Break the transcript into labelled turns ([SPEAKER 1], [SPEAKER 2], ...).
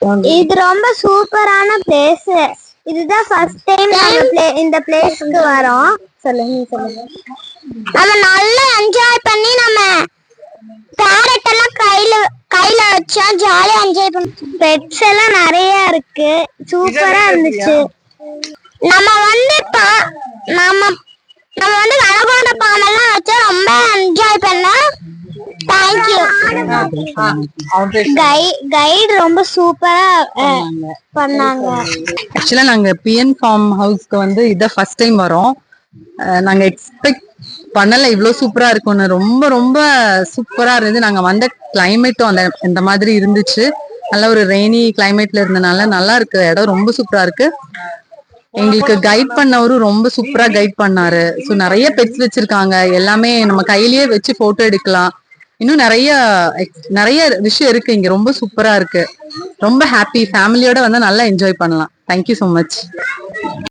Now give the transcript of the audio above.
[SPEAKER 1] இது ரொம்ப சூப்பரான பிளேஸ். இதுதான் ஃபர்ஸ்ட் டைம் இந்த பிளேஸ்க்கு வரோம். சொல்லுங்க. நம்ம நல்லா என்ஜாய் பண்ணி நம்ம பேரட் எல்லாம் கையில வச்சா ஜாலியா என்ஜாய் பண்ணோம். பெட்ஸ் எல்லாம் நிறைய இருக்கு, சூப்பரா இருந்துச்சு. நம்ம வந்து அழகான பாம்பெல்லாம் வச்சு ரொம்ப என்ஜாய் பண்ணோம். தேங்க்யூ. கைடு ரொம்ப சூப்பரா பண்ணாங்க.
[SPEAKER 2] ஆக்சுவலா நாங்க பிஎன் ஃபார்ம் ஹவுஸ்க்கு வந்து இத ஃபர்ஸ்ட் டைம் வரோம். நாங்க எக்ஸ்பெக்ட் பண்ணல இவ்வளவு சூப்பரா இருக்கும்னு. ரொம்ப ரொம்ப சூப்பரா இருந்தது. நாங்க வந்த கிளைமேட்டும் இந்த மாதிரி இருந்துச்சு. நல்ல ஒரு ரெய்னி கிளைமேட்ல இருந்தனால நல்லா இருக்கு. இடம் ரொம்ப சூப்பரா இருக்கு. எங்களுக்கு கைட் பண்ணவரும் ரொம்ப சூப்பரா கைட் பண்ணாரு. ஸோ நிறைய பெட்ஸ் வச்சிருக்காங்க. எல்லாமே நம்ம கையிலேயே வச்சு போட்டோ எடுக்கலாம். இன்னும் நிறைய விஷயம் இருக்கு இங்க. ரொம்ப சூப்பரா இருக்கு. ரொம்ப ஹாப்பி. ஃபேமிலியோட வந்து நல்லா என்ஜாய் பண்ணலாம். Thank you so much.